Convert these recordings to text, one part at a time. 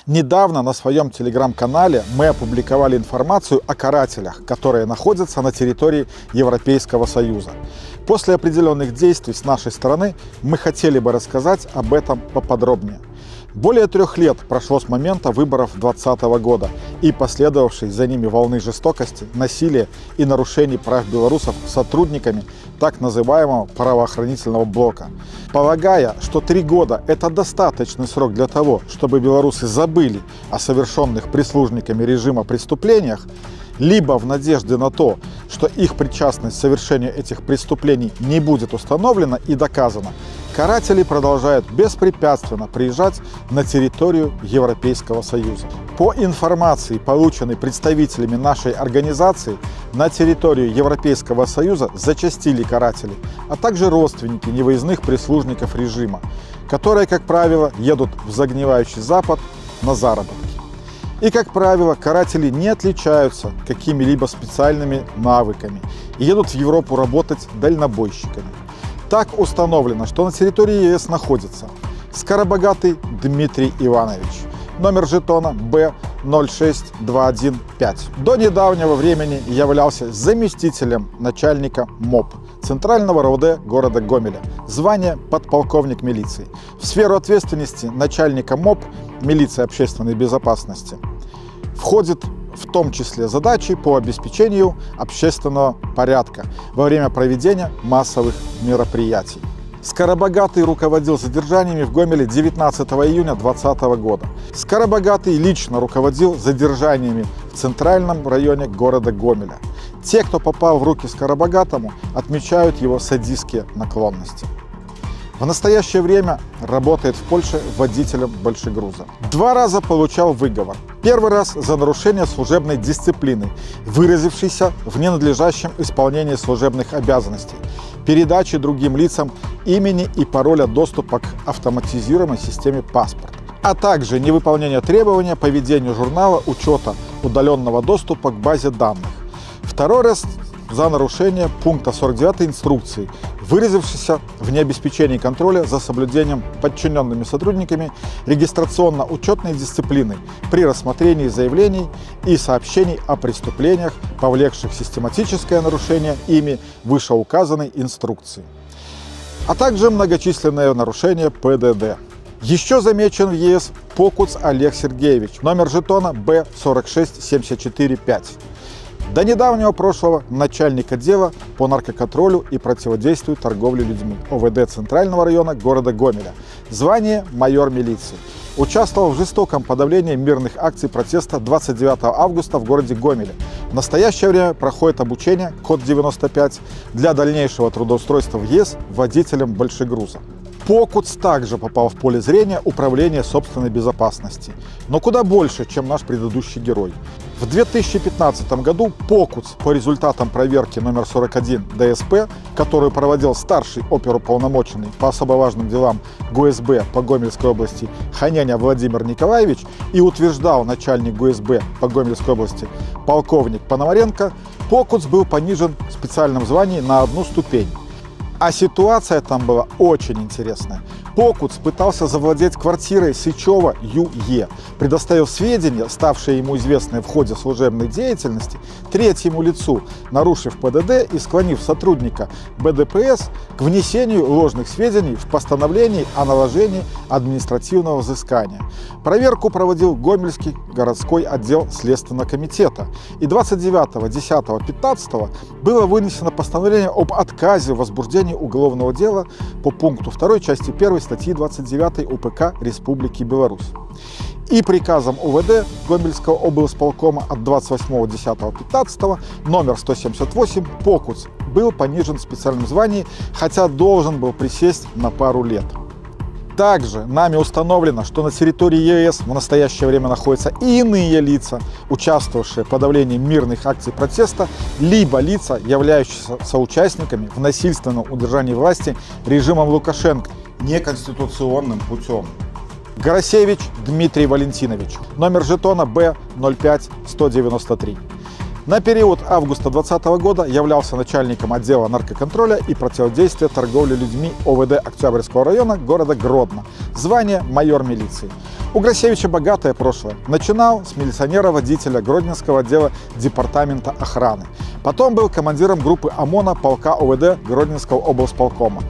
Недавно на своем телеграм-канале мы опубликовали информацию о карателях, которые находятся на территории Европейского Союза. После определенных действий с нашей стороны мы хотели бы рассказать об этом поподробнее. Более 3 лет прошло с момента выборов 2020 года и последовавшей за ними волны жестокости, насилия и нарушений прав белорусов сотрудниками так называемого правоохранительного блока. Полагая, что 3 года – это достаточный срок для того, чтобы белорусы забыли о совершенных прислужниками режима преступлениях, либо в надежде на то, что их причастность к совершению этих преступлений не будет установлена и доказана, каратели продолжают беспрепятственно приезжать на территорию Европейского Союза. По информации, полученной представителями нашей организации, на территорию Европейского Союза зачастили каратели, а также родственники невыездных прислужников режима, которые, как правило, едут в загнивающий Запад на заработки. И, как правило, каратели не отличаются какими-либо специальными навыками и едут в Европу работать дальнобойщиками. Так установлено, что на территории ЕС находится Скоробогатый Дмитрий Иванович, номер жетона B06215. До недавнего времени являлся заместителем начальника МОП Центрального РОВД города Гомеля, звание подполковник милиции. В сферу ответственности начальника МОП милиции общественной безопасности входит в том числе задачи по обеспечению общественного порядка во время проведения массовых мероприятий. Скоробогатый руководил задержаниями в Гомеле 19 июня 2020 года. Скоробогатый лично руководил задержаниями в центральном районе города Гомеля. Те, кто попал в руки Скоробогатому, отмечают его садистские наклонности. В настоящее время работает в Польше водителем большегруза. 2 раза получал выговор. Первый раз за нарушение служебной дисциплины, выразившейся в ненадлежащем исполнении служебных обязанностей, передаче другим лицам имени и пароля доступа к автоматизированной системе паспорт, а также невыполнение требования по ведению журнала учета удаленного доступа к базе данных. Второй раз за нарушение пункта 49 инструкции, выразившейся в необеспечении контроля за соблюдением подчиненными сотрудниками регистрационно-учетной дисциплины при рассмотрении заявлений и сообщений о преступлениях, повлекших систематическое нарушение ими вышеуказанной инструкции, а также многочисленные нарушения ПДД. Еще замечен в ЕС Покуц Олег Сергеевич, номер жетона B46745. До недавнего прошлого начальник отдела по наркоконтролю и противодействию торговле людьми ОВД Центрального района города Гомеля, звание майор милиции. Участвовал в жестоком подавлении мирных акций протеста 29 августа в городе Гомеле. В настоящее время проходит обучение, код 95, для дальнейшего трудоустройства в ЕС водителем большегруза. Покуц также попал в поле зрения управления собственной безопасности, но куда больше, чем наш предыдущий герой. В 2015 году Покуц по результатам проверки номер 41 ДСП, которую проводил старший оперуполномоченный по особо важным делам ГУСБ по Гомельской области Ханяня Владимир Николаевич и утверждал начальник ГУСБ по Гомельской области полковник Пономаренко, Покуц был понижен в специальном звании на 1 ступень. А ситуация там была очень интересная. Покуц пытался завладеть квартирой Сычева Ю.Е., предоставив сведения, ставшие ему известные в ходе служебной деятельности, третьему лицу, нарушив ПДД и склонив сотрудника БДПС к внесению ложных сведений в постановлении о наложении административного взыскания. Проверку проводил Гомельский городской отдел Следственного комитета, и 29.10.15 было вынесено постановление об отказе в возбуждении уголовного дела по пункту 2 части 1 статьи 29 УПК Республики Беларусь. И приказом УВД Гомельского облсполкома от 28.10.15 номер 178 Покуц был понижен в специальном звании, хотя должен был присесть на пару лет. Также нами установлено, что на территории ЕС в настоящее время находятся и иные лица, участвовавшие в подавлении мирных акций протеста, либо лица, являющиеся соучастниками в насильственном удержании власти режимом Лукашенко неконституционным путем. Горосевич Дмитрий Валентинович, номер жетона B05193. На период августа 2020 года являлся начальником отдела наркоконтроля и противодействия торговли людьми ОВД Октябрьского района города Гродно. Звание майор милиции. У Грасевича богатое прошлое. Начинал с милиционера-водителя Гродненского отдела департамента охраны. Потом был командиром группы ОМОНа полка ОВД Гродненского облсполкома.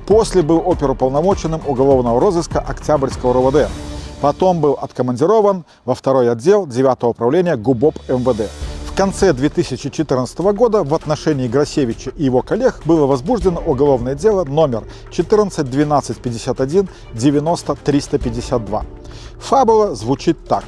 После был оперуполномоченным уголовного розыска Октябрьского РОВД. Потом был откомандирован во второй отдел 9-го управления ГУБОП МВД. В конце 2014 года в отношении Грасевича и его коллег было возбуждено уголовное дело номер 14 12 51 90 352. Фабула звучит так.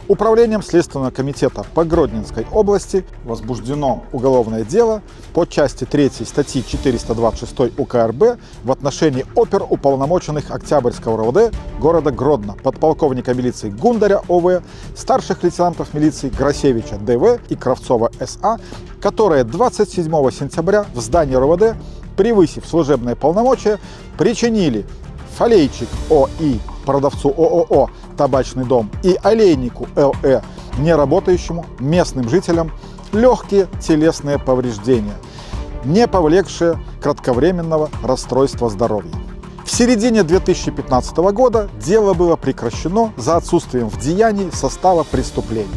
Управлением Следственного комитета по Гродненской области возбуждено уголовное дело по части 3 статьи 426 УК РБ в отношении оперуполномоченных Октябрьского РОВД города Гродно, подполковника милиции Гундаря ОВ, старших лейтенантов милиции Грасевича ДВ и Кравцова СА, которые 27 сентября в здании РОВД, превысив служебные полномочия, причинили Фалейчик ОИ, продавцу ООО «Табачный дом», и Олейнику ЛЭ, неработающему местным жителям, легкие телесные повреждения, не повлекшие кратковременного расстройства здоровья. В середине 2015 года дело было прекращено за отсутствием в деянии состава преступления.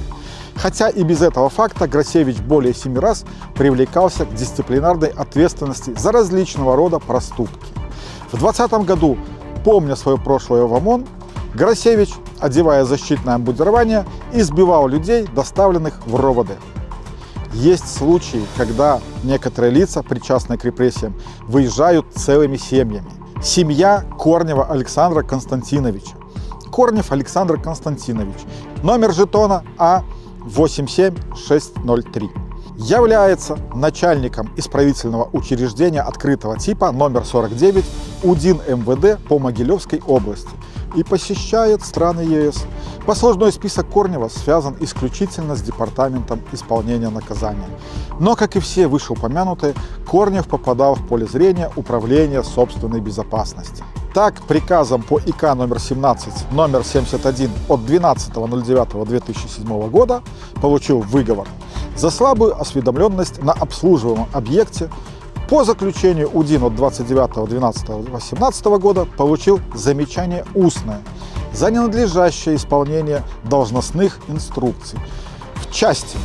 Хотя и без этого факта Грасевич более 7 раз привлекался к дисциплинарной ответственности за различного рода проступки. В 2020 году, помня свое прошлое в ОМОН, Грасевич, одевая защитное обмундирование, избивал людей, доставленных в РОВД. Есть случаи, когда некоторые лица, причастные к репрессиям, выезжают целыми семьями. Семья Корнева Александра Константиновича. Корнев Александр Константинович. Номер жетона А87603. Является начальником исправительного учреждения открытого типа номер 49 УДИН МВД по Могилевской области и посещает страны ЕС. Послужной список Корнева связан исключительно с департаментом исполнения наказания. Но, как и все вышеупомянутые, Корнев попадал в поле зрения управления собственной безопасности. Так, приказом по ИК номер 17, номер 71 от 12.09.2007 года получил выговор за слабую осведомленность на обслуживаемом объекте. По заключению УДИН от 29.12.2018 года получил замечание устное за ненадлежащее исполнение должностных инструкций в части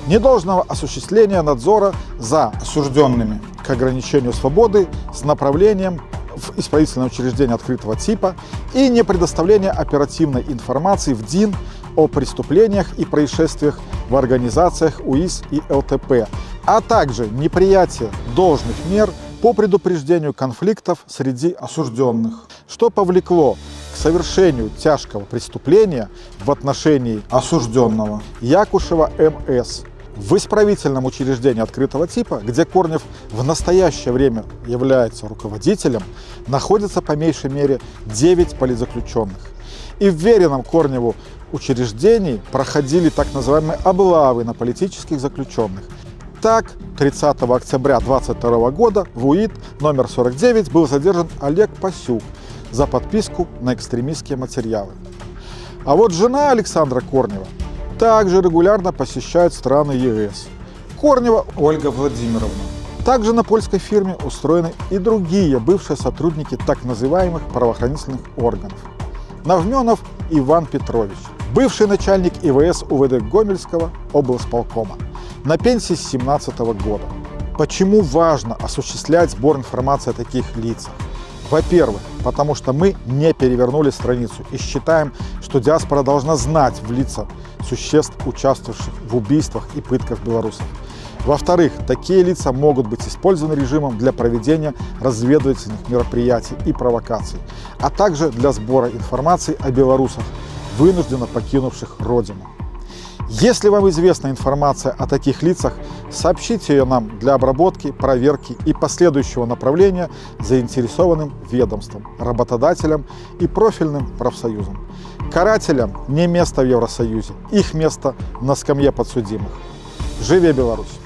недолжного осуществления надзора за осужденными к ограничению свободы с направлением в исправительное учреждение открытого типа и не предоставления оперативной информации в ДИН о преступлениях и происшествиях в организациях УИС и ЛТП, а также неприятие должных мер по предупреждению конфликтов среди осужденных, что повлекло к совершению тяжкого преступления в отношении осужденного Якушева МС в исправительном учреждении открытого типа, где Корнев в настоящее время является руководителем, находится по меньшей мере 9 политзаключенных. И в веренном Корневу учреждении проходили так называемые облавы на политических заключенных. Так, 30 октября 2022 года в УИД номер 49 был задержан Олег Пасюк за подписку на экстремистские материалы. А вот жена Александра Корнева также регулярно посещает страны ЕС. Корнева Ольга Владимировна. Также на польской фирме устроены и другие бывшие сотрудники так называемых правоохранительных органов. Навменов Иван Петрович, бывший начальник ИВС УВД Гомельского облсполкома, на пенсии с 2017 года. Почему важно осуществлять сбор информации о таких лицах? Во-первых, потому что мы не перевернули страницу и считаем, что диаспора должна знать в лица существ, участвовавших в убийствах и пытках белорусов. Во-вторых, такие лица могут быть использованы режимом для проведения разведывательных мероприятий и провокаций, а также для сбора информации о белорусах, вынужденно покинувших родину. Если вам известна информация о таких лицах, сообщите ее нам для обработки, проверки и последующего направления заинтересованным ведомствам, работодателям и профильным профсоюзам. Карателям не место в Евросоюзе, их место на скамье подсудимых. Живе Беларусь!